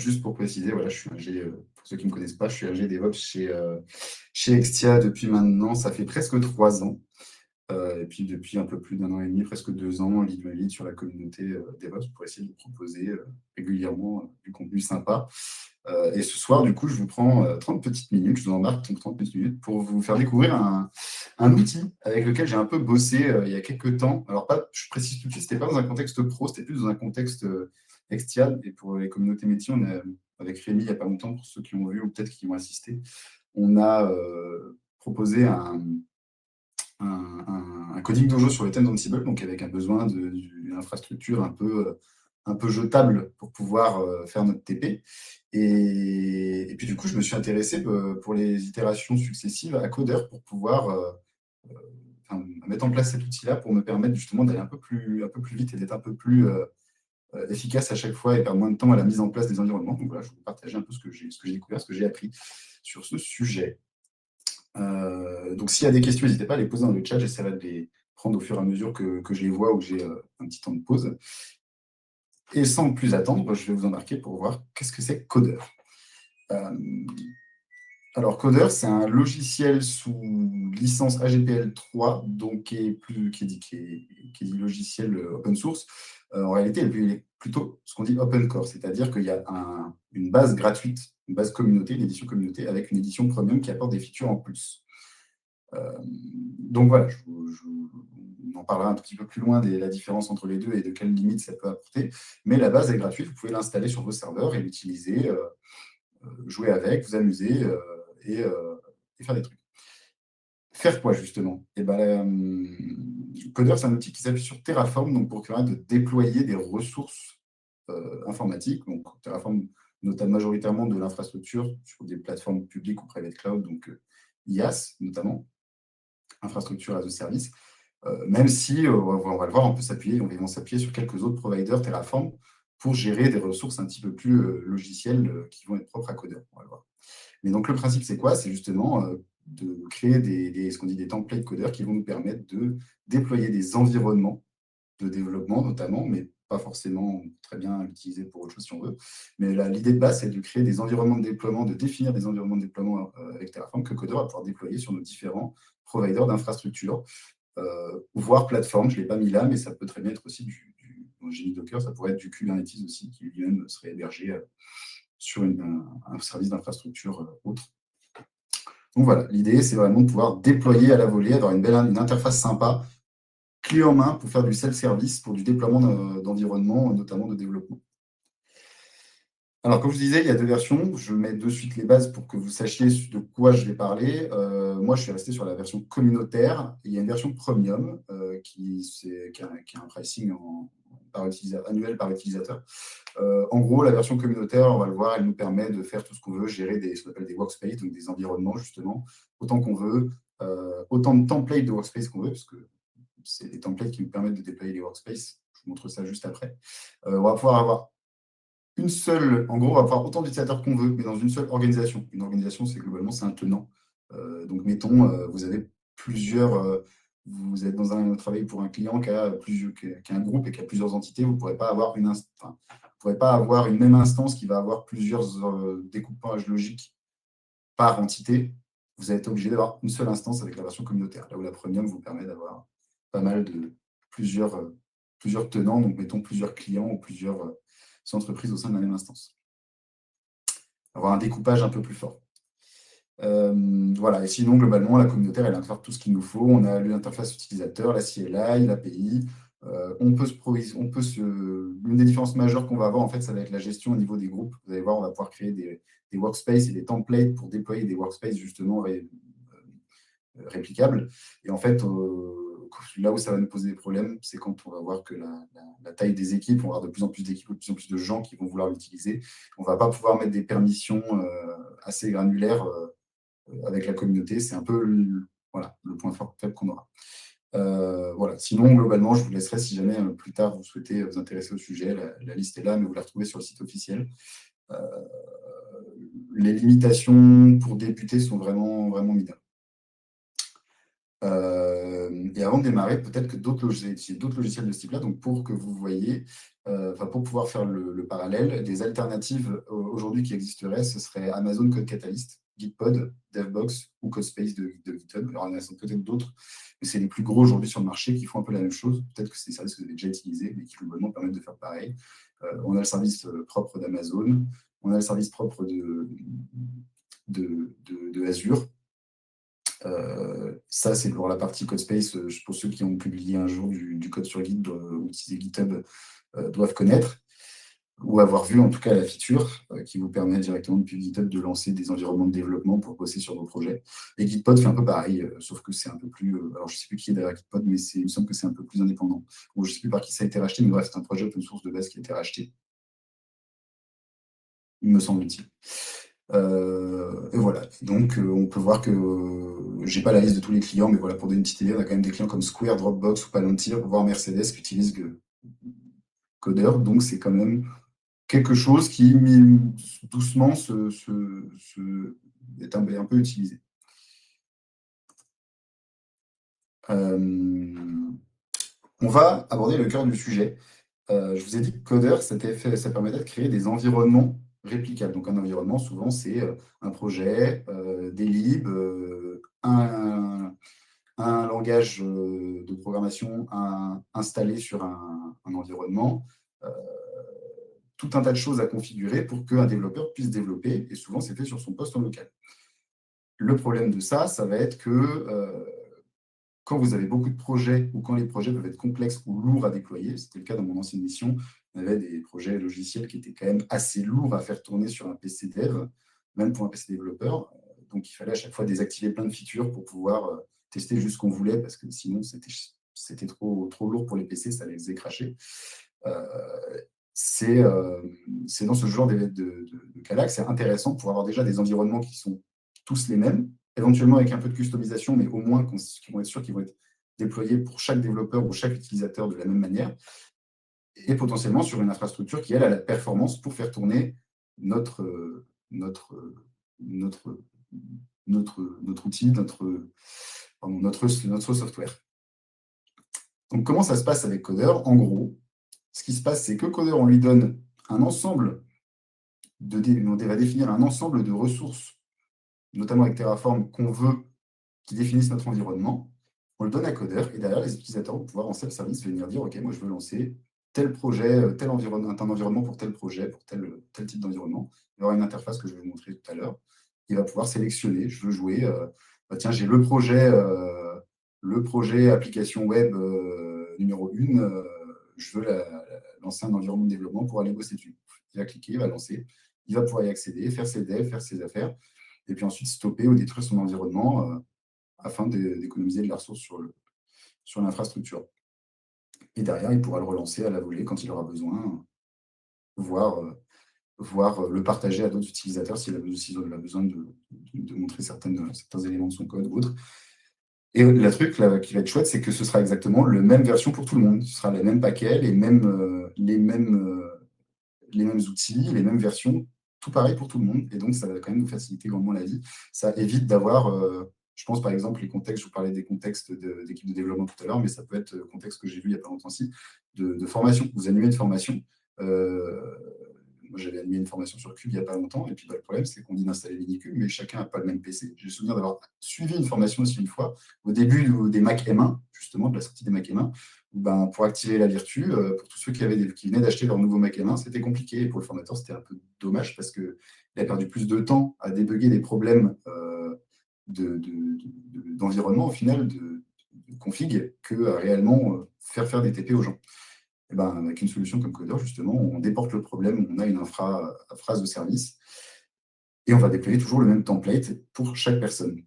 juste pour préciser, voilà, je suis pour ceux qui ne me connaissent pas, je suis ingé DevOps chez Extia depuis maintenant, ça fait presque 3 ans. Et puis depuis un peu plus d'1 an et demi, presque 2 ans, lead sur la communauté DevOps pour essayer de proposer régulièrement du contenu sympa. Et ce soir, du coup, je vous prends 30 petites minutes, je vous embarque donc 30 petites minutes pour vous faire découvrir un outil avec lequel j'ai un peu bossé il y a quelques temps. Alors, pas, je précise tout de suite, ce n'était pas dans un contexte pro, c'était plus dans un contexte Extial. Et pour les communautés métiers, avec Rémi, il n'y a pas longtemps, pour ceux qui ont vu ou peut-être qui ont assisté, on a proposé un coding dojo sur le thème d'Ansible, donc avec un besoin d'une infrastructure un peu jetable pour pouvoir faire notre TP. Et puis du coup, je me suis intéressé pour les itérations successives à Coder pour pouvoir mettre en place cet outil-là pour me permettre justement d'aller un peu plus vite et d'être un peu plus efficace à chaque fois et perdre moins de temps à la mise en place des environnements. Donc voilà, je vais vous partager un peu ce que j'ai découvert, ce que j'ai appris sur ce sujet. Donc s'il y a des questions, n'hésitez pas à les poser dans le chat, j'essaierai de les prendre au fur et à mesure que je les vois ou que j'ai un petit temps de pause. Et sans plus attendre, je vais vous embarquer pour voir qu'est-ce que c'est Coder. Alors Coder, c'est un logiciel sous licence AGPL 3, donc qui est dit logiciel open source. En réalité, il est plutôt ce qu'on dit open core, c'est-à-dire qu'il y a une base gratuite, une base communauté, une édition communauté, avec une édition premium qui apporte des features en plus. Donc voilà, on en parlera un petit peu plus loin de la différence entre les deux et de quelles limites ça peut apporter. Mais la base est gratuite, vous pouvez l'installer sur vos serveurs et l'utiliser, jouer avec, vous amuser et faire des trucs. Faire quoi justement? Coder, c'est un outil qui s'appuie sur Terraform donc pour permettre de déployer des ressources informatiques. Donc Terraform, notamment majoritairement de l'infrastructure sur des plateformes publiques ou private cloud, donc IaaS notamment, infrastructure as a service. Même si, on va le voir, on va s'appuyer sur quelques autres providers Terraform pour gérer des ressources un petit peu plus logicielles qui vont être propres à Coder. On va le voir. Mais donc, le principe, c'est quoi? C'est justement de créer ce qu'on dit des templates Coder qui vont nous permettre de déployer des environnements de développement, notamment, mais pas forcément très bien utilisés pour autre chose si on veut. Mais l'idée de base, c'est de créer des environnements de déploiement, de définir des environnements de déploiement avec Terraform que Coder va pouvoir déployer sur nos différents providers d'infrastructures. Voire plateforme, je ne l'ai pas mis là, mais ça peut très bien être aussi j'ai mis Docker, ça pourrait être du Kubernetes aussi, qui lui-même serait hébergé sur un service d'infrastructure autre. Donc voilà, l'idée, c'est vraiment de pouvoir déployer à la volée, avoir une interface sympa, clé en main pour faire du self-service, pour du déploiement d'environnement, notamment de développement. Alors, comme je vous disais, il y a 2 versions. Je mets de suite les bases pour que vous sachiez de quoi je vais parler. Moi, je suis resté sur la version communautaire. Il y a une version premium qui a un pricing annuel par utilisateur. En gros, la version communautaire, on va le voir, elle nous permet de faire tout ce qu'on veut, gérer ce qu'on appelle des workspaces, donc des environnements, justement, autant qu'on veut, autant de templates de workspace qu'on veut, parce que c'est des templates qui nous permettent de déployer les workspaces. Je vous montre ça juste après. On va pouvoir avoir en gros, on va pouvoir autant d'utilisateurs qu'on veut, mais dans une seule organisation. Une organisation, globalement, c'est un tenant. Donc, mettons, vous êtes dans un travail pour un client qui a un groupe et qui a plusieurs entités, vous ne pourrez pas avoir une même instance qui va avoir plusieurs découpages logiques par entité. Vous êtes obligé d'avoir une seule instance avec la version communautaire, là où la premium vous permet d'avoir pas mal de plusieurs tenants, donc mettons plusieurs clients ou plusieurs entreprises au sein de la même instance. Avoir un découpage un peu plus fort. Voilà, et sinon, globalement, la communautaire, elle intègre tout ce qu'il nous faut. On a l'interface utilisateur, la CLI, l'API. Une des différences majeures qu'on va avoir, en fait, ça va être la gestion au niveau des groupes. Vous allez voir, on va pouvoir créer des workspaces et des templates pour déployer des workspaces, justement, réplicables. Et en fait, là où ça va nous poser des problèmes, c'est quand on va voir que la taille des équipes, on va avoir de plus en plus d'équipes, de plus en plus de gens qui vont vouloir l'utiliser. On ne va pas pouvoir mettre des permissions assez granulaires avec la communauté. C'est un peu le point faible qu'on aura. Voilà. Sinon, globalement, je vous laisserai, si jamais plus tard vous souhaitez vous intéresser au sujet, la liste est là, mais vous la retrouvez sur le site officiel. Les limitations pour débuter sont vraiment, vraiment mineures. Et avant de démarrer, peut-être que d'autres logiciels de ce type-là, donc pour que vous voyez, pour pouvoir faire le parallèle, des alternatives aujourd'hui qui existeraient, ce serait Amazon Code Catalyst, Gitpod, DevBox ou CodeSpace de GitHub. Alors, il y en a peut-être d'autres, mais c'est les plus gros aujourd'hui sur le marché qui font un peu la même chose. Peut-être que c'est des services que vous avez déjà utilisés, mais qui globalement permettent de faire pareil. On a le service propre d'Amazon, on a le service propre de Azure. Ça, c'est pour la partie CodeSpace. Pour ceux qui ont publié un jour du code sur Git ou utilisé GitHub doivent connaître ou avoir vu en tout cas la feature qui vous permet directement depuis GitHub de lancer des environnements de développement pour bosser sur vos projets. Et Gitpod fait un peu pareil, sauf que c'est un peu plus... alors, je ne sais plus qui est derrière Gitpod, mais il me semble que c'est un peu plus indépendant. Bon, je ne sais plus par qui ça a été racheté, mais bref, c'est un projet open source de base qui a été racheté, me semble-t-il. Et voilà. Donc, on peut voir que j'ai pas la liste de tous les clients, mais voilà, pour donner une petite idée, on a quand même des clients comme Square, Dropbox ou Palantir, voire Mercedes qui utilisent Coder. Donc, c'est quand même quelque chose qui doucement est un peu utilisé. On va aborder le cœur du sujet. Je vous ai dit que Coder, ça permettait de créer des environnements réplicables. Donc un environnement, souvent, c'est un projet, des libs, un langage de programmation installé sur un environnement, tout un tas de choses à configurer pour qu'un développeur puisse développer, et souvent c'est fait sur son poste en local. Le problème de ça, ça va être que quand vous avez beaucoup de projets ou quand les projets peuvent être complexes ou lourds à déployer, c'était le cas dans mon ancienne mission, on avait des projets logiciels qui étaient quand même assez lourds à faire tourner sur un PC dev, même pour un PC développeur. Donc, il fallait à chaque fois désactiver plein de features pour pouvoir tester juste ce qu'on voulait, parce que sinon, c'était trop lourd pour les PC, ça les faisait cracher. C'est dans ce genre de cas-là que c'est intéressant pour avoir déjà des environnements qui sont tous les mêmes, éventuellement avec un peu de customisation, mais au moins qui vont être sûrs qu'ils vont être déployés pour chaque développeur ou chaque utilisateur de la même manière, et potentiellement sur une infrastructure qui, elle, a la performance pour faire tourner notre, notre, notre, notre outil, notre software. Donc, comment ça se passe avec Coder? En gros, ce qui se passe, c'est que Coder, on lui donne un ensemble on va définir un ensemble de ressources, notamment avec Terraform, qu'on veut qui définissent notre environnement. On le donne à Coder et derrière, les utilisateurs vont pouvoir en self-service venir dire OK, moi je veux lancer tel projet, tel environnement, un environnement pour tel projet, pour tel type d'environnement. Il y aura une interface que je vais vous montrer tout à l'heure. Il va pouvoir sélectionner. Je veux jouer. Tiens, j'ai le projet application web numéro 1. Je veux lancer un environnement de développement pour aller bosser dessus. Il va cliquer, il va lancer. Il va pouvoir y accéder, faire ses devs, faire ses affaires, et puis ensuite stopper ou détruire son environnement afin d'économiser de la ressource sur l'infrastructure. Et derrière, il pourra le relancer à la volée quand il aura besoin, voire le partager à d'autres utilisateurs s'il a besoin de montrer certains éléments de son code ou autre. Et le truc là, qui va être chouette, c'est que ce sera exactement la même version pour tout le monde. Ce sera les mêmes paquets, les mêmes outils, les mêmes versions, tout pareil pour tout le monde. Et donc, ça va quand même nous faciliter grandement la vie. Ça évite d'avoir, je pense par exemple, les contextes, je vous parlais des contextes d'équipe de développement tout à l'heure, mais ça peut être le contexte que j'ai vu il n'y a pas longtemps aussi, de formation. Vous animez une formation. Moi, j'avais animé une formation sur Cube il n'y a pas longtemps, et puis le problème, c'est qu'on dit d'installer Minikube, mais chacun n'a pas le même PC. J'ai le souvenir d'avoir suivi une formation aussi une fois, au début des Mac M1, justement, de la sortie des Mac M1, ben, pour activer la Vertu, pour tous ceux qui venaient d'acheter leur nouveau Mac M1, c'était compliqué. Et pour le formateur, c'était un peu dommage parce qu'il a perdu plus de temps à débugger des problèmes d'environnement, au final, de config, que à réellement faire des TP aux gens. Et ben, avec une solution comme Coder, justement, on déporte le problème, on a une phrase de service, et on va déployer toujours le même template pour chaque personne.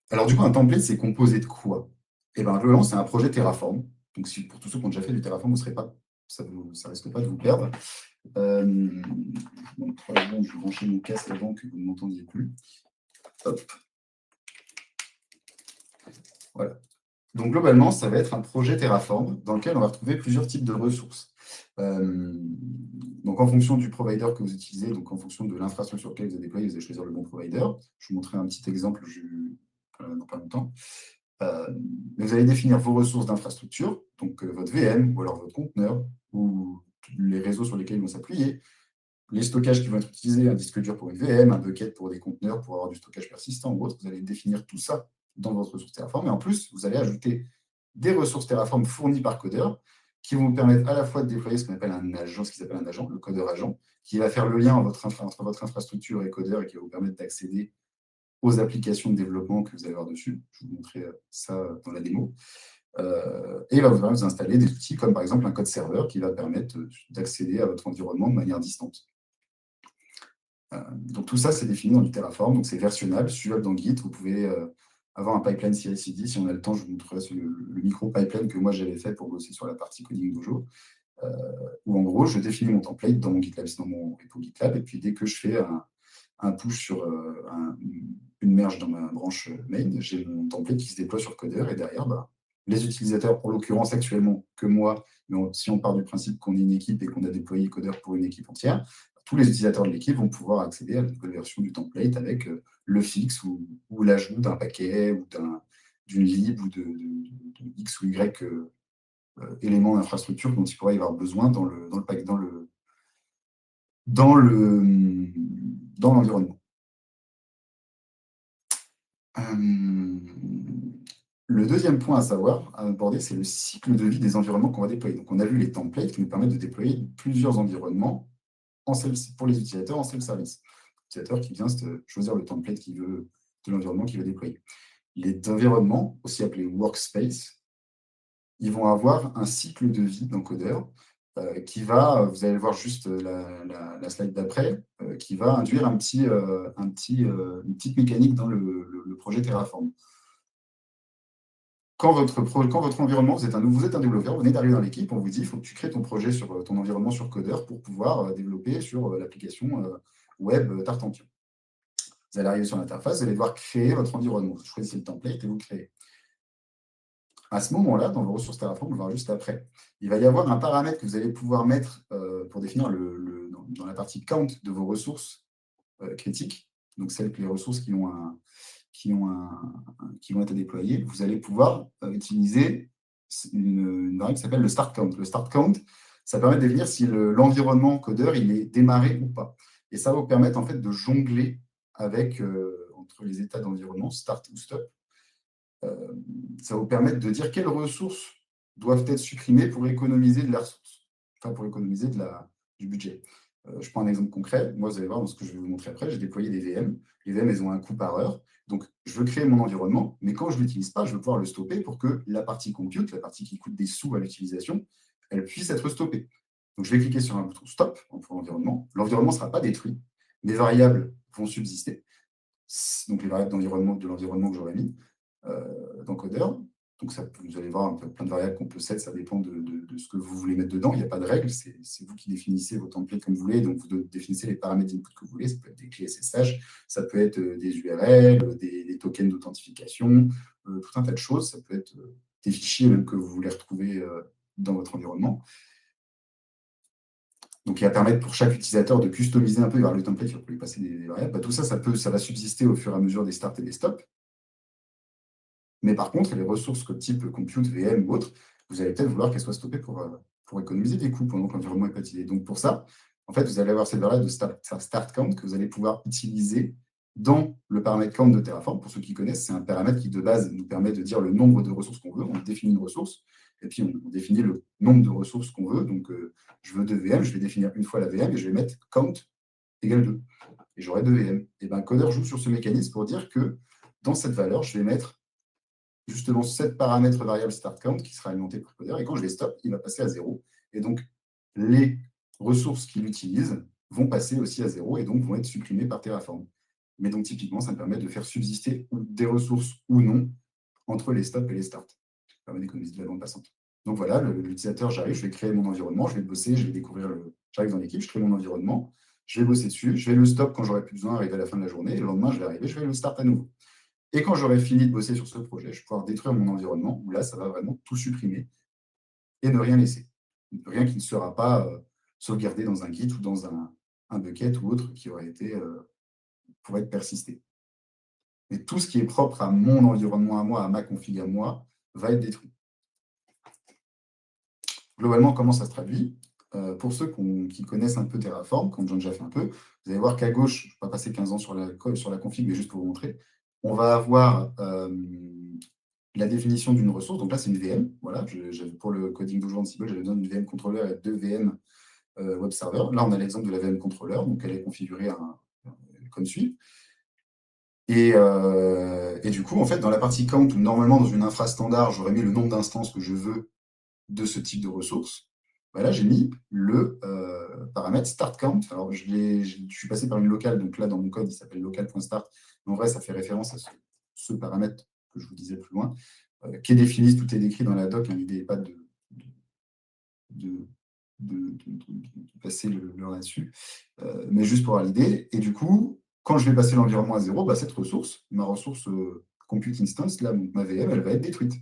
Alors du coup, un template, c'est composé de quoi? Et ben, globalement, c'est un projet Terraform. Donc, pour tous ceux qui ont déjà fait du Terraform, ça ne risque pas de vous perdre. Donc, je vais brancher mon casque avant que vous ne m'entendiez plus. Hop. Voilà. Donc, globalement, ça va être un projet Terraform dans lequel on va retrouver plusieurs types de ressources. Donc, en fonction du provider que vous utilisez, donc en fonction de l'infrastructure sur laquelle vous avez déployé, vous allez choisir le bon provider. Je vous montrerai un petit exemple dans pas longtemps. Mais vous allez définir vos ressources d'infrastructure, donc votre VM ou alors votre conteneur ou les réseaux sur lesquels ils vont s'appuyer, les stockages qui vont être utilisés, un disque dur pour une VM, un bucket pour des conteneurs pour avoir du stockage persistant ou autre. Vous allez définir tout ça dans votre ressource Terraform. Et en plus, vous allez ajouter des ressources Terraform fournies par codeur qui vont vous permettre à la fois de déployer ce qu'on appelle un agent, ce qui s'appelle un agent, le codeur agent, qui va faire le lien entre votre infrastructure et codeur et qui va vous permettre d'accéder aux applications de développement que vous allez voir dessus. Je vais vous montrer ça dans la démo. Et il va vous permettre d'installer des outils comme par exemple un code serveur qui va permettre d'accéder à votre environnement de manière distante. Donc tout ça, c'est défini dans du Terraform, donc c'est versionnable, suivable dans Git. Vous pouvez avoir un pipeline CI/CD. Si on a le temps, je vous montrerai le micro-pipeline que moi j'avais fait pour bosser sur la partie Coding Dojo, où en gros, je définis mon template dans mon GitLab, c'est dans mon repo GitLab, et puis dès que je fais un push sur une merge dans ma branche main, j'ai mon template qui se déploie sur Coder, et derrière, les utilisateurs, en l'occurrence actuellement que moi, mais si on part du principe qu'on est une équipe et qu'on a déployé Coder pour une équipe entière, tous les utilisateurs de l'équipe vont pouvoir accéder à la nouvelle version du template avec le fixe ou l'ajout d'un paquet ou d'une lib ou de X ou Y éléments d'infrastructure dont il pourrait y avoir besoin dans l'environnement. Le deuxième point à savoir, à aborder, c'est le cycle de vie des environnements qu'on va déployer. Donc, on a vu les templates qui nous permettent de déployer plusieurs environnements pour les utilisateurs en self-service. L'utilisateur qui vient choisir le template qu'il veut de l'environnement qu'il veut déployer. Les environnements, aussi appelés workspace, ils vont avoir un cycle de vie d'encodeur qui va, vous allez voir juste la slide d'après, qui va induire une petite mécanique dans le projet Terraform. Quand votre environnement, vous êtes un développeur, vous venez d'arriver dans l'équipe, on vous dit il faut que tu crées ton projet sur ton environnement sur Coder pour pouvoir développer sur l'application web Tartampion. Vous allez arriver sur l'interface, vous allez devoir créer votre environnement. Vous choisissez le template et vous le créez. À ce moment-là, dans vos ressources Terraform, on va voir juste après, il va y avoir un paramètre que vous allez pouvoir mettre pour définir dans la partie count de vos ressources critiques, donc les ressources qui vont être déployées. Vous allez pouvoir utiliser une variable qui s'appelle le start count. Le start count, ça permet de définir si l'environnement codeur il est démarré ou pas. Et ça va vous permettre en fait de jongler avec entre les états d'environnement, start ou stop. Ça va vous permettre de dire quelles ressources doivent être supprimées pour économiser de la ressource, enfin pour économiser du budget. Je prends un exemple concret. Moi, vous allez voir dans ce que je vais vous montrer après, j'ai déployé des VM. Les VM, elles ont un coût par heure. Donc, je veux créer mon environnement, mais quand je ne l'utilise pas, je veux pouvoir le stopper pour que la partie compute, la partie qui coûte des sous à l'utilisation, elle puisse être stoppée. Donc, je vais cliquer sur un bouton stop pour l'environnement. L'environnement ne sera pas détruit. Mes variables vont subsister. Donc, les variables de l'environnement que j'aurais mis dans Coder. Donc, vous allez voir plein de variables qu'on peut set, ça dépend de ce que vous voulez mettre dedans. Il n'y a pas de règle, c'est vous qui définissez vos templates comme vous voulez. Donc, vous définissez les paramètres d'input que vous voulez. Ça peut être des clés SSH, ça peut être des URL, des tokens d'authentification, tout un tas de choses. Ça peut être des fichiers même que vous voulez retrouver dans votre environnement. Donc, il va permettre pour chaque utilisateur de customiser un peu, il y aura le template qui va lui passer des variables. Tout ça, ça va subsister au fur et à mesure des starts et des stops. Mais par contre, les ressources type compute, VM ou autre, vous allez peut-être vouloir qu'elles soient stoppées pour économiser des coûts pendant que l'environnement n'est pas utilisé. Donc pour ça, en fait, vous allez avoir cette variable de start count que vous allez pouvoir utiliser dans le paramètre count de Terraform. Pour ceux qui connaissent, c'est un paramètre qui de base nous permet de dire le nombre de ressources qu'on veut. On définit une ressource et puis on définit le nombre de ressources qu'on veut. Donc je veux 2 VM, je vais définir une fois la VM et je vais mettre count égale 2. Et j'aurai 2 VM. Et bien, Coder joue sur ce mécanisme pour dire que dans cette valeur, je vais mettre justement 7 paramètres variable start count qui sera alimenté par Coder. Et quand je vais stop, il va passer à 0. Et donc, les ressources qu'il utilise vont passer aussi à 0 et donc vont être supprimées par Terraform. Mais donc, typiquement, ça me permet de faire subsister des ressources ou non entre les stops et les starts. Ça permet d'économiser de la bande passante. Donc voilà, l'utilisateur, j'arrive, je vais créer mon environnement, je vais bosser, je vais découvrir j'arrive dans l'équipe, je crée mon environnement, je vais bosser dessus, je vais le stop quand j'aurai plus besoin, arriver à la fin de la journée, et le lendemain, je vais arriver, je vais le start à nouveau. Et quand j'aurai fini de bosser sur ce projet, je vais pouvoir détruire mon environnement, où là, ça va vraiment tout supprimer et ne rien laisser. Rien qui ne sera pas sauvegardé dans un Git ou dans un bucket ou autre qui aurait été pour être persisté. Mais tout ce qui est propre à mon environnement à moi, à ma config à moi, va être détruit. Globalement, comment ça se traduit? Pour ceux qui connaissent un peu Terraform, comme j'en ai déjà fait un peu, vous allez voir qu'à gauche, je ne vais pas passer 15 ans sur la config, mais juste pour vous montrer, on va avoir la définition d'une ressource. Donc là, c'est une VM. Voilà, pour le coding d'aujourd'hui Ansible, j'avais besoin d'une VM controller et 2 VM web server. Là, on a l'exemple de la VM controller, donc elle est configurée comme suit. Et du coup, en fait, dans la partie count, où normalement, dans une infra standard, j'aurais mis le nombre d'instances que je veux de ce type de ressources, bah là, j'ai mis le paramètre start count. Alors, je suis passé par une locale, donc là, dans mon code, il s'appelle local.start. Mais en vrai, ça fait référence à ce paramètre que je vous disais plus loin, qui est défini, tout est décrit dans la doc. Hein, l'idée n'est pas de passer l'heure là-dessus, mais juste pour avoir l'idée. Et du coup, quand je vais passer l'environnement à zéro, bah, cette ressource, ma ressource compute instance, là, ma VM, elle va être détruite.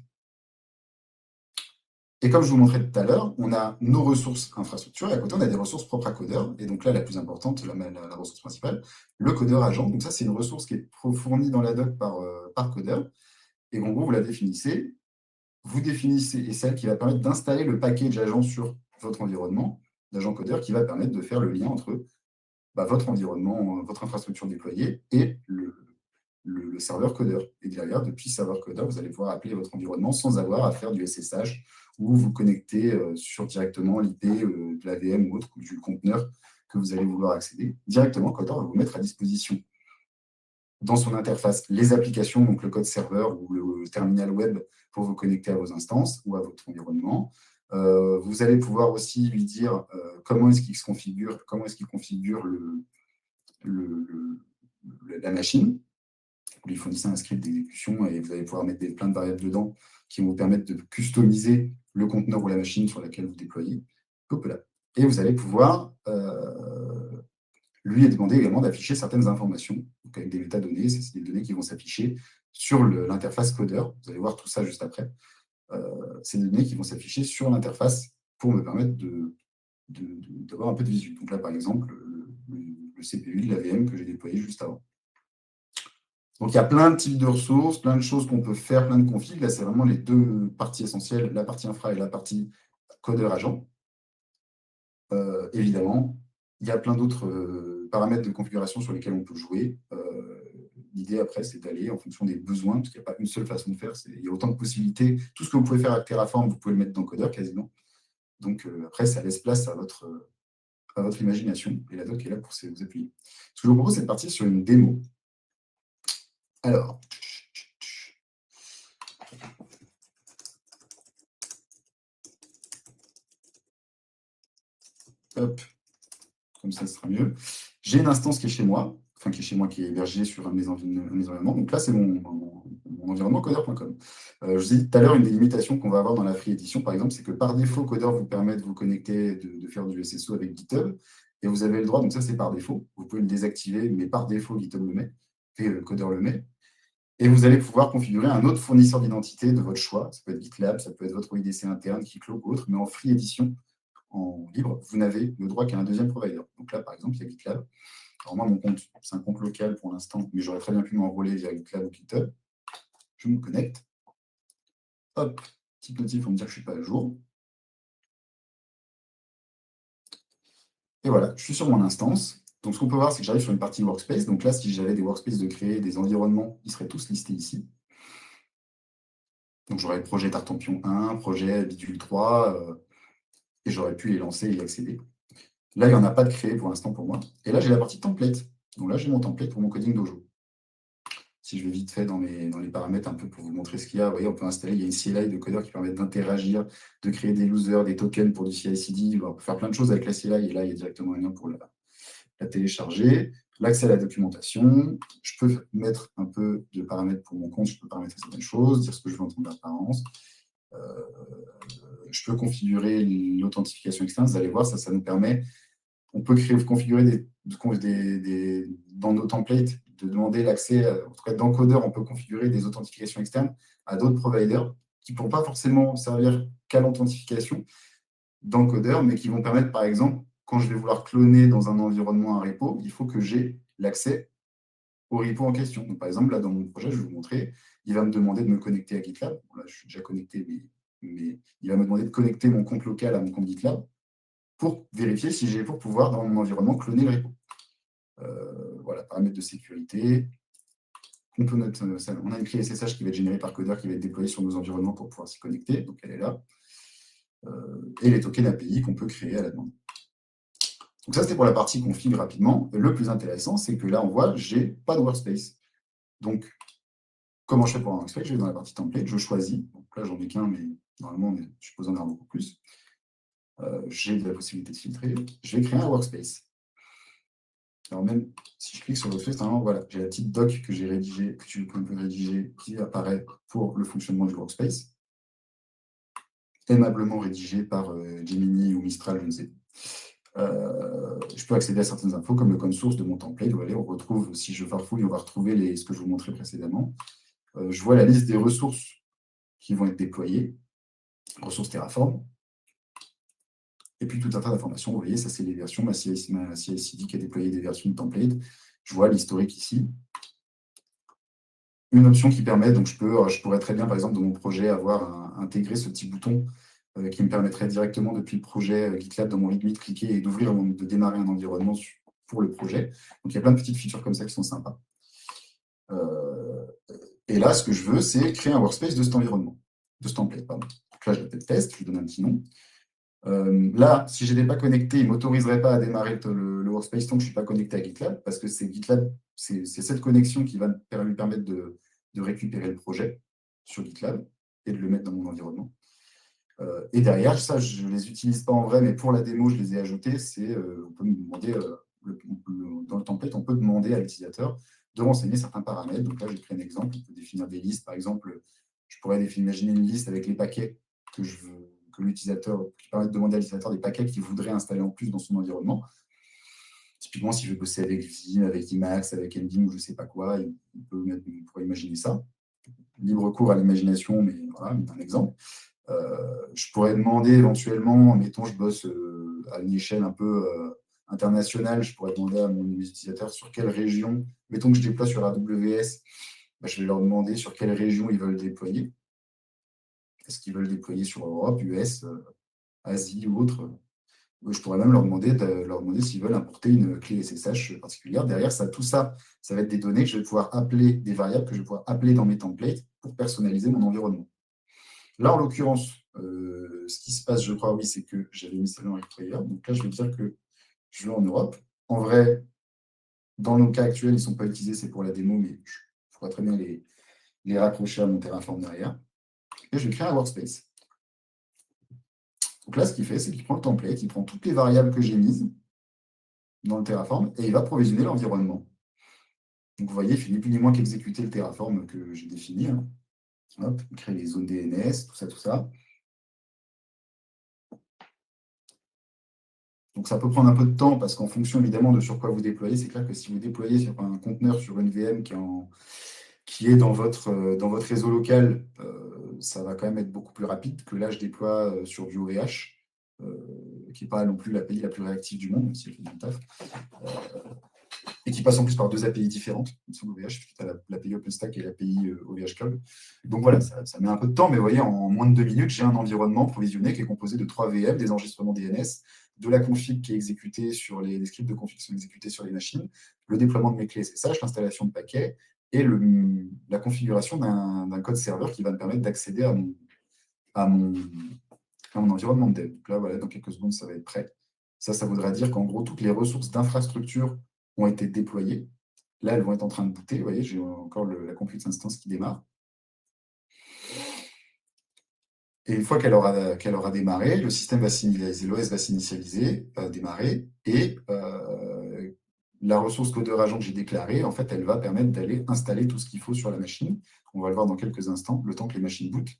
Et comme je vous montrais tout à l'heure, on a nos ressources infrastructure et à côté, on a des ressources propres à codeur. Et donc là, la plus importante, la ressource principale, le codeur agent. Donc ça, c'est une ressource qui est fournie dans la doc par codeur. Et en gros, vous la définissez. Vous définissez, et celle qui va permettre d'installer le package agent sur votre environnement, l'agent codeur qui va permettre de faire le lien entre votre environnement, votre infrastructure déployée et le serveur codeur. Et derrière, depuis serveur codeur, vous allez pouvoir appeler votre environnement sans avoir à faire du SSH ou vous connecter sur directement l'IP de la VM ou autre, ou du conteneur que vous allez vouloir accéder. Directement, Codeur va vous mettre à disposition dans son interface les applications, donc le code serveur ou le terminal web pour vous connecter à vos instances ou à votre environnement. Vous allez pouvoir aussi lui dire comment est-ce qu'il configure la machine. Vous lui fournissez un script d'exécution et vous allez pouvoir mettre plein de variables dedans qui vont vous permettre de customiser le conteneur ou la machine sur laquelle vous déployez. Hop là. Et vous allez pouvoir lui demander également d'afficher certaines informations, donc avec des métadonnées. C'est des données qui vont s'afficher sur l'interface codeur. Vous allez voir tout ça juste après. C'est des données qui vont s'afficher sur l'interface pour me permettre d'avoir un peu de visu. Donc là, par exemple, le CPU de la VM que j'ai déployé juste avant. Donc, il y a plein de types de ressources, plein de choses qu'on peut faire, plein de configs. Là, c'est vraiment les deux parties essentielles, la partie infra et la partie codeur agent. Évidemment, il y a plein d'autres paramètres de configuration sur lesquels on peut jouer. L'idée, après, c'est d'aller en fonction des besoins, parce qu'il n'y a pas une seule façon de faire. Il y a autant de possibilités. Tout ce que vous pouvez faire avec Terraform, vous pouvez le mettre dans Codeur quasiment. Donc, après, ça laisse place à votre imagination. Et la doc est là pour vous appuyer. Ce que je vous propose, c'est de partir sur une démo. Alors, hop, comme ça, ce sera mieux. J'ai une instance qui est chez moi, qui est hébergée sur un de mes environnements. Donc là, c'est mon environnement codeur.com. Je vous ai dit tout à l'heure, une des limitations qu'on va avoir dans la Free Edition, par exemple, c'est que par défaut, Codeur vous permet de vous connecter, de faire du SSO avec GitHub. Et vous avez le droit, donc ça, c'est par défaut. Vous pouvez le désactiver, mais par défaut, GitHub le met, et Codeur le met. Et vous allez pouvoir configurer un autre fournisseur d'identité de votre choix. Ça peut être GitLab, ça peut être votre OIDC interne, Keycloak ou autre, mais en Free Edition, en libre, vous n'avez le droit qu'à un deuxième provider. Donc là, par exemple, il y a GitLab. Alors moi, mon compte, c'est un compte local pour l'instant, mais j'aurais très bien pu m'enrôler via GitLab ou GitHub. Je me connecte. Hop, petite notif pour me dire que je ne suis pas à jour. Et voilà, je suis sur mon instance. Donc ce qu'on peut voir, c'est que j'arrive sur une partie workspace. Donc là, si j'avais des workspaces de créer, des environnements, ils seraient tous listés ici. Donc j'aurais le projet Tartampion 1, projet Bidule 3, et j'aurais pu les lancer et y accéder. Là, il n'y en a pas de créé pour l'instant pour moi. Et là, j'ai la partie template. Donc là, j'ai mon template pour mon coding dojo. Si je vais vite fait dans les paramètres un peu pour vous montrer ce qu'il y a, vous voyez, on peut installer, il y a une CLI de codeur qui permet d'interagir, de créer des losers, des tokens pour du CI/CD. On peut faire plein de choses avec la CLI et là, il y a directement un lien pour la télécharger. L'accès à la documentation. Je peux mettre un peu de paramètres pour mon compte, je peux paramétrer certaines choses, dire ce que je veux en termes d'apparence. Je peux configurer l'authentification externe. Vous allez voir, ça nous permet. On peut configurer dans nos templates, de demander l'accès, en tout cas dans Codeur, on peut configurer des authentifications externes à d'autres providers qui ne pourront pas forcément servir qu'à l'authentification dans Codeur, mais qui vont permettre, par exemple, quand je vais vouloir cloner dans un environnement un repo, il faut que j'ai l'accès au repo en question. Donc, par exemple, là, dans mon projet, je vais vous montrer, il va me demander de me connecter à GitLab. Bon, là, je suis déjà connecté, mais il va me demander de connecter mon compte local à mon compte GitLab pour vérifier si j'ai pour pouvoir, dans mon environnement, cloner le repo. Voilà, paramètres de sécurité. On a une clé SSH qui va être générée par Coder, qui va être déployée sur nos environnements pour pouvoir s'y connecter. Donc, elle est là. Et les tokens API qu'on peut créer à la demande. Donc ça, c'était pour la partie config rapidement. Le plus intéressant, c'est que là, on voit, j'ai pas de workspace. Donc, comment je fais pour un workspace? Je vais dans la partie template, je choisis. Donc là, j'en ai qu'un, mais normalement, je suppose en avoir beaucoup plus. J'ai de la possibilité de filtrer. Je vais créer un workspace. Alors même si je clique sur le workspace, normalement, voilà, j'ai la petite doc que j'ai rédigée, que tu peux rédiger, qui apparaît pour le fonctionnement du workspace. Aimablement rédigé par Gemini ou Mistral, je ne sais pas. Je peux accéder à certaines infos comme le code source de mon template. Voilà, on retrouve, si je farfouille, on va retrouver ce que je vous montrais précédemment. Je vois la liste des ressources qui vont être déployées, ressources Terraform, et puis tout un tas d'informations. Vous voyez, ça c'est les versions, ma CI/CD qui a déployé des versions de template. Je vois l'historique ici. Une option qui permet, donc je pourrais très bien, par exemple, dans mon projet, avoir intégré ce petit bouton qui me permettrait directement, depuis le projet GitLab, dans mon README, de cliquer et de démarrer un environnement pour le projet. Donc, il y a plein de petites features comme ça qui sont sympas. Et là, ce que je veux, c'est créer un workspace de cet environnement, de ce template, pardon. Donc là, je l'appelle test, je lui donne un petit nom. Là, si je n'étais pas connecté, il ne m'autoriserait pas à démarrer le workspace tant que je ne suis pas connecté à GitLab, parce que c'est GitLab, c'est cette connexion qui va lui permettre de récupérer le projet sur GitLab et de le mettre dans mon environnement. Et derrière, ça, je ne les utilise pas en vrai, mais pour la démo, je les ai ajoutés. On peut me demander, dans le template, on peut demander à l'utilisateur de renseigner certains paramètres. Donc là, j'ai pris un exemple. On peut définir des listes. Par exemple, je pourrais imaginer une liste avec les paquets que l'utilisateur, qui permet de demander à l'utilisateur des paquets qu'il voudrait installer en plus dans son environnement. Typiquement, si je veux bosser avec Vim, avec Emacs, avec Nvim ou je ne sais pas quoi, on pourrait imaginer ça. Libre cours à l'imagination, mais voilà, un exemple. Je pourrais demander éventuellement, mettons, je bosse à une échelle un peu internationale, je pourrais demander à mes utilisateurs sur quelle région, mettons que je déploie sur AWS, je vais leur demander sur quelle région ils veulent déployer. Est-ce qu'ils veulent déployer sur Europe, US, Asie ou autre? Je pourrais même leur demander s'ils veulent importer une clé SSH particulière. Derrière, tout ça, ça va être des données que je vais pouvoir appeler, des variables que je vais pouvoir appeler dans mes templates pour personnaliser mon environnement. Là, en l'occurrence, ce qui se passe, je crois, oui, c'est que j'avais mis ça dans Require. Donc là, je vais dire que je vais en Europe. En vrai, dans nos cas actuels, ils ne sont pas utilisés, c'est pour la démo, mais je pourrais très bien les raccrocher à mon Terraform derrière. Et je vais créer un workspace. Donc là, ce qu'il fait, c'est qu'il prend le template, il prend toutes les variables que j'ai mises dans le Terraform et il va provisionner l'environnement. Donc vous voyez, il fait ni plus ni moins qu'exécuter le Terraform que j'ai défini. Hein. Hop, il crée les zones DNS, tout ça, tout ça. Donc ça peut prendre un peu de temps parce qu'en fonction évidemment de sur quoi vous déployez, c'est clair que si vous déployez sur un conteneur, sur une VM qui est dans votre réseau local, ça va quand même être beaucoup plus rapide que là je déploie sur du OVH, qui n'est pas non plus l'API la plus réactive du monde, même si elle fait du taf, et qui passe en plus par deux API différentes, sur l'OVH, puisque tu as l'API OpenStack et l'API OVH Cloud. Donc voilà, ça met un peu de temps, mais vous voyez, en moins de 2 minutes, j'ai un environnement provisionné qui est composé de 3 VM, des enregistrements DNS, de la config qui est exécutée sur les scripts de config qui sont exécutés sur les machines, le déploiement de mes clés SSH, l'installation de paquets et la configuration d'un code serveur qui va me permettre d'accéder à mon environnement de dev. Donc là, voilà, dans quelques secondes, ça va être prêt. Ça voudra dire qu'en gros, toutes les ressources d'infrastructure ont été déployées. Là, elles vont être en train de booter. Vous voyez, j'ai encore la compute instance qui démarre. Et une fois qu'elle aura démarré, le système va s'initialiser, l'OS va s'initialiser, démarrer, et la ressource codeur agent que j'ai déclarée, en fait, elle va permettre d'aller installer tout ce qu'il faut sur la machine. On va le voir dans quelques instants, le temps que les machines bootent.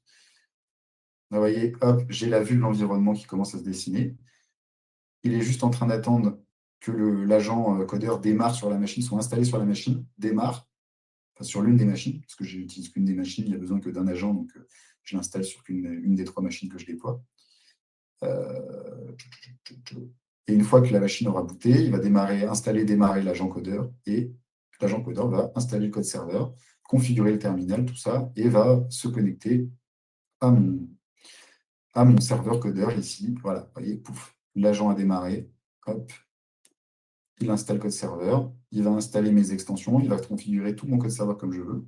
Vous voyez, hop, j'ai la vue de l'environnement qui commence à se dessiner. Il est juste en train d'attendre que l'agent codeur démarre sur la machine, soit installé sur la machine, démarre, enfin sur l'une des machines, parce que je n'utilise qu'une des machines, il n'y a besoin que d'un agent, donc je l'installe sur une des 3 machines que je déploie. Et une fois que la machine aura booté, il va démarrer l'agent codeur et l'agent codeur va installer le code serveur, configurer le terminal, tout ça, et va se connecter à mon serveur codeur ici. Voilà, vous voyez, pouf, l'agent a démarré, hop, il installe code serveur, il va installer mes extensions, il va configurer tout mon code serveur comme je veux.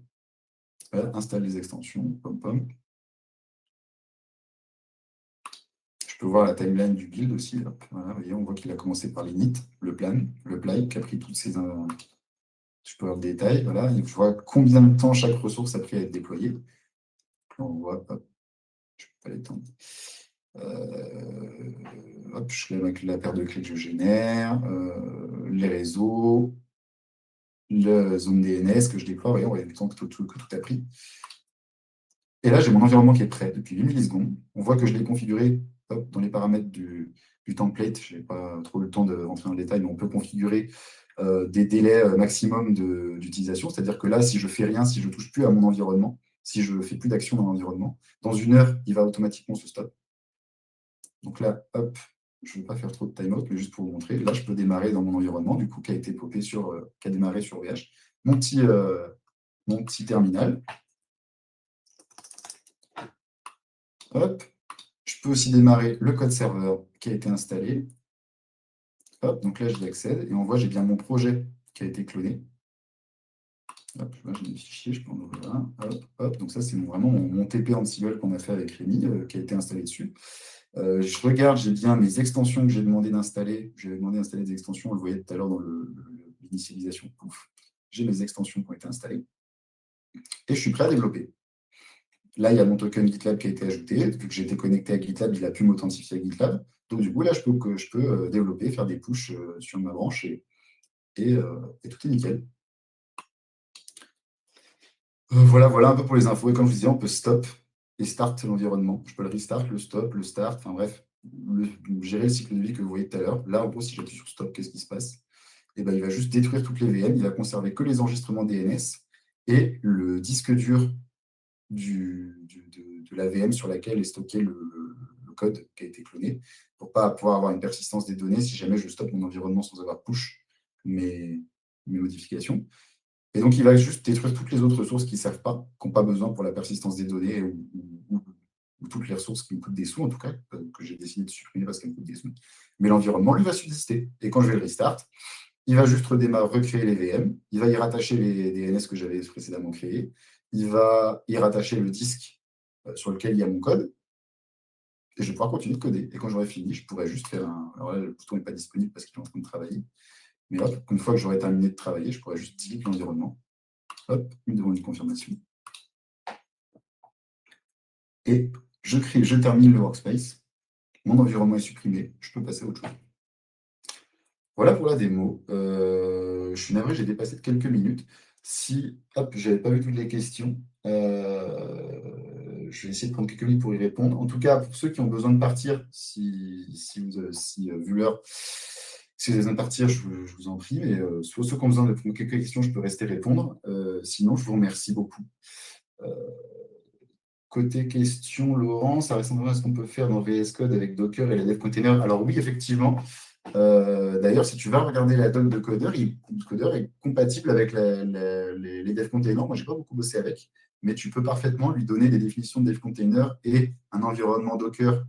Voilà, installe les extensions, pom pom. Je peux voir la timeline du build aussi. Hop, voilà, vous voyez, on voit qu'il a commencé par l'init, le plan, le ply, qui a pris toutes ces. Je peux voir le détail, voilà, et je vois combien de temps chaque ressource a pris à être déployée. On voit, hop, je ne peux pas l'étendre. Hop, je fais avec la paire de clés que je génère, les réseaux, la zone DNS que je déploie, voyez, on voit le temps que tout a pris. Et là, j'ai mon environnement qui est prêt depuis 8 millisecondes. On voit que je l'ai configuré hop, dans les paramètres du template. Je n'ai pas trop le temps de rentrer dans le détail, mais on peut configurer des délais maximum d'utilisation. C'est-à-dire que là, si je ne fais rien, si je ne touche plus à mon environnement, si je ne fais plus d'action dans l'environnement, dans 1 heure, il va automatiquement se stop. Donc là, hop, je ne vais pas faire trop de timeout, mais juste pour vous montrer. Là, je peux démarrer dans mon environnement, du coup, qui a été popé qui a démarré sur VH. Mon petit terminal. Hop, je peux aussi démarrer le code serveur qui a été installé. Hop, donc là, j'y accède et on voit j'ai bien mon projet qui a été cloné. Hop, là, j'ai des fichiers, je peux en ouvrir un. Hop, hop. Donc ça, c'est vraiment mon TP Ansible qu'on a fait avec Rémi, qui a été installé dessus. Je regarde, j'ai bien mes extensions que j'ai demandé d'installer. J'avais demandé d'installer des extensions, on le voyait tout à l'heure dans l'initialisation. J'ai mes extensions qui ont été installées. Et je suis prêt à développer. Là, il y a mon token GitLab qui a été ajouté. Vu que j'ai été connecté à GitLab, il a pu m'authentifier à GitLab. Donc, du coup, là, je peux développer, faire des pushes sur ma branche et tout est nickel. Voilà un peu pour les infos. Et comme je vous disais, on peut stop et start l'environnement. Je peux le restart, le stop, le start, enfin bref, gérer le cycle de vie que vous voyez tout à l'heure. Là, en gros, si j'appuie sur stop, qu'est-ce qui se passe? Et ben, il va juste détruire toutes les VM, il va conserver que les enregistrements DNS et le disque dur de la VM sur laquelle est stocké le code qui a été cloné, pour ne pas pouvoir avoir une persistance des données si jamais je stoppe mon environnement sans avoir push mes modifications. Et donc, il va juste détruire toutes les autres ressources qui ne servent pas, qui n'ont pas besoin pour la persistance des données ou toutes les ressources qui me coûtent des sous, en tout cas, que j'ai décidé de supprimer parce qu'elles me coûtent des sous. Mais l'environnement, lui, va subsister. Et quand je vais le restart, il va juste recréer les VM, il va y rattacher les DNS que j'avais précédemment créés, il va y rattacher le disque sur lequel il y a mon code, et je vais pouvoir continuer de coder. Et quand j'aurai fini, je pourrais juste faire un. Alors là, le bouton n'est pas disponible parce qu'il est en train de travailler. Mais hop, une fois que j'aurai terminé de travailler, je pourrais juste delete l'environnement. Hop, une demande de confirmation. Et je termine le workspace. Mon environnement est supprimé. Je peux passer à autre chose. Voilà pour la démo. Je suis navré, j'ai dépassé de quelques minutes. Si, hop, j'avais pas vu toutes les questions, je vais essayer de prendre quelques minutes pour y répondre. En tout cas, pour ceux qui ont besoin de partir, vu l'heure, si vous avez besoin de partir, je vous en prie. Mais ceux qui ont besoin de quelques questions, je peux rester répondre. Sinon, je vous remercie beaucoup. Côté question, Laurent, ça ressemble à ce qu'on peut faire dans VS Code avec Docker et les dev containers. Alors oui, effectivement. D'ailleurs, si tu vas regarder la doc de Coder, Coder est compatible avec les dev containers. Moi, je n'ai pas beaucoup bossé avec, mais tu peux parfaitement lui donner des définitions de dev container et un environnement Docker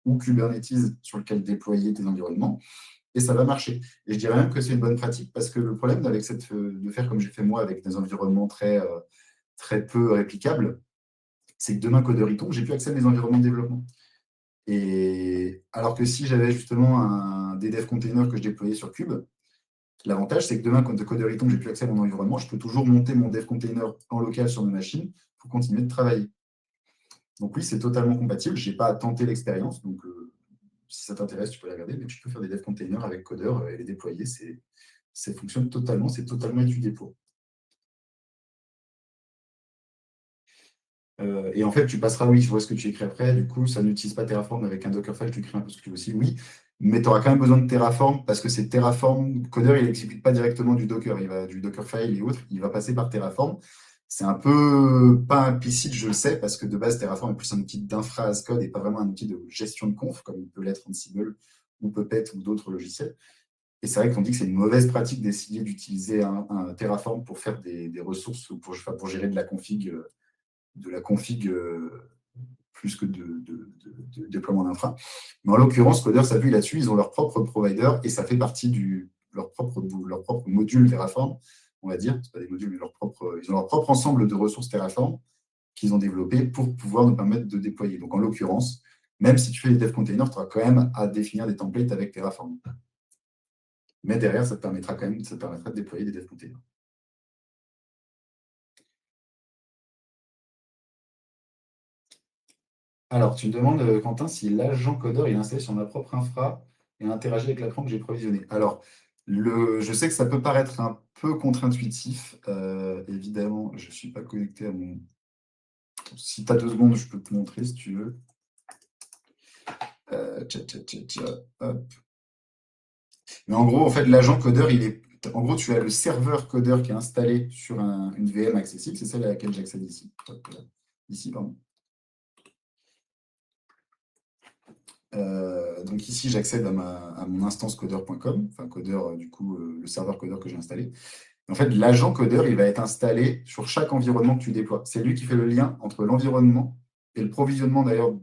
ou Kubernetes sur lequel déployer tes environnements, et ça va marcher. Et je dirais même que c'est une bonne pratique parce que le problème avec de faire comme j'ai fait moi avec des environnements très peu réplicables, c'est que demain, Coder y tombe, j'ai plus accès à mes environnements de développement. Et alors que si j'avais justement des dev containers que je déployais sur Cube, l'avantage, c'est que demain, quand Coder y tombe, j'ai plus accès à mon environnement, je peux toujours monter mon dev container en local sur ma machine pour continuer de travailler. Donc oui, c'est totalement compatible. Je n'ai pas tenté l'expérience, donc si ça t'intéresse, tu peux la regarder, mais tu peux faire des dev containers avec Coder et les déployer. Ça fonctionne totalement, c'est totalement étudié pour. Et en fait, tu passeras, oui, je vois ce que tu écris après. Du coup, ça n'utilise pas Terraform avec un Dockerfile, tu crées un peu ce que tu veux aussi, oui. Mais tu auras quand même besoin de Terraform parce que c'est Terraform. Coder, il n'exécute pas directement du Docker, il va du Dockerfile et autres, il va passer par Terraform. C'est un peu pas implicite, je le sais, parce que de base, Terraform est plus un outil d'infra as code et pas vraiment un outil de gestion de conf, comme il peut l'être Ansible ou Puppet ou d'autres logiciels. Et c'est vrai qu'on dit que c'est une mauvaise pratique d'essayer d'utiliser un Terraform pour faire des ressources ou pour gérer de la config plus que de déploiement d'infra. Mais en l'occurrence, Coder s'appuie là-dessus. Ils ont leur propre provider et ça fait partie de leur propre module Terraform, on va dire. Ce pas des modules, mais ils ont leur propre ensemble de ressources Terraform qu'ils ont développé pour pouvoir nous permettre de déployer. Donc, en l'occurrence, même si tu fais des dev containers, tu auras quand même à définir des templates avec Terraform. Mais derrière, ça te permettra de déployer des dev containers. Alors, tu me demandes, Quentin, si l'agent codeur est installé sur ma propre infra et interagit avec l'écran que j'ai provisionné. Alors, je sais que ça peut paraître un peu contre-intuitif. Évidemment, je ne suis pas connecté à mon... Si tu as 2 secondes, je peux te montrer si tu veux. Hop. Mais en gros, en fait, l'agent codeur, en gros, tu as le serveur codeur qui est installé sur une VM accessible. C'est celle à laquelle j'accède ici. Ici, pardon. Donc ici, j'accède à mon instance codeur.com, enfin codeur, du coup, le serveur codeur que j'ai installé. En fait, l'agent codeur, il va être installé sur chaque environnement que tu déploies. C'est lui qui fait le lien entre l'environnement et le provisionnement, d'ailleurs,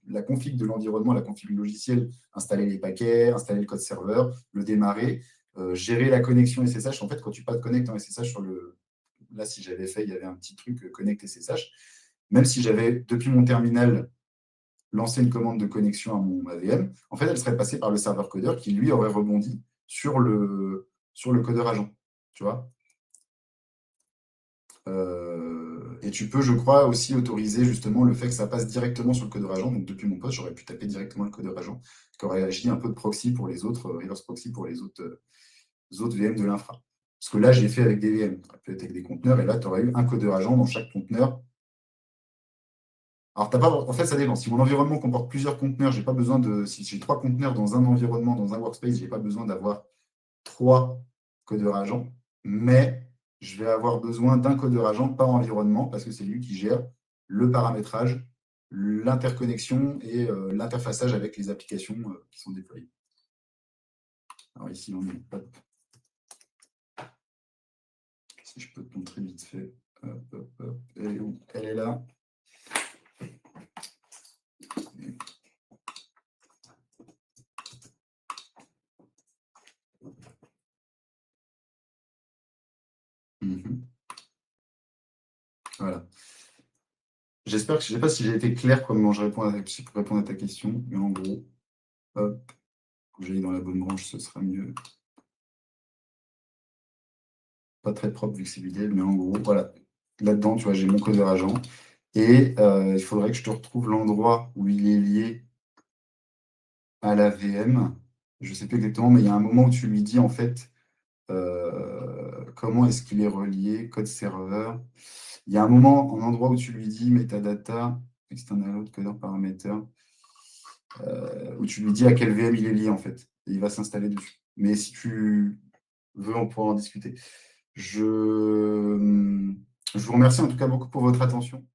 la config de l'environnement, la config logicielle, installer les paquets, installer le code serveur, le démarrer, gérer la connexion SSH. En fait, quand tu pas te connectes en SSH sur le... Là, si j'avais fait, il y avait un petit truc connect SSH. Même si j'avais, depuis mon terminal, lancer une commande de connexion à mon AVM, en fait, elle serait passée par le serveur codeur qui, lui, aurait rebondi sur le codeur agent. Tu vois. Et tu peux, je crois, aussi autoriser justement le fait que ça passe directement sur le codeur agent. Donc, depuis mon poste, j'aurais pu taper directement le codeur agent qui aurait agi un peu de proxy pour les autres, reverse proxy pour les autres VM de l'infra. Parce que là, j'ai fait avec des VM, peut-être avec des conteneurs, et là, tu aurais eu un codeur agent dans chaque conteneur. Alors, en fait, ça dépend. Si mon environnement comporte plusieurs conteneurs, j'ai pas besoin de. Si j'ai 3 conteneurs dans un environnement, dans un workspace, je n'ai pas besoin d'avoir 3 codeurs agents. Mais je vais avoir besoin d'un codeur agent par environnement parce que c'est lui qui gère le paramétrage, l'interconnexion et l'interfaçage avec les applications qui sont déployées. Alors ici, on est. Hop. Si je peux te montrer vite fait. Hop, hop, hop. Elle est où? Elle est là. Voilà. J'espère que je ne sais pas si j'ai été clair comment je réponds pour répondre à ta question, mais en gros, hop, que j'aille dans la bonne branche, ce sera mieux. Pas très propre vu que c'est vidé, mais en gros, voilà. Là-dedans, tu vois, j'ai mon codeur agent. Et il faudrait que je te retrouve l'endroit où il est lié à la VM. Je ne sais plus exactement, mais il y a un moment où tu lui dis en fait comment est-ce qu'il est relié, code serveur. Il y a un moment, un endroit où tu lui dis metadata, external load, codeur parameter, où tu lui dis à quel VM il est lié en fait. Et il va s'installer dessus. Mais si tu veux, on pourra en discuter. Je vous remercie en tout cas beaucoup pour votre attention.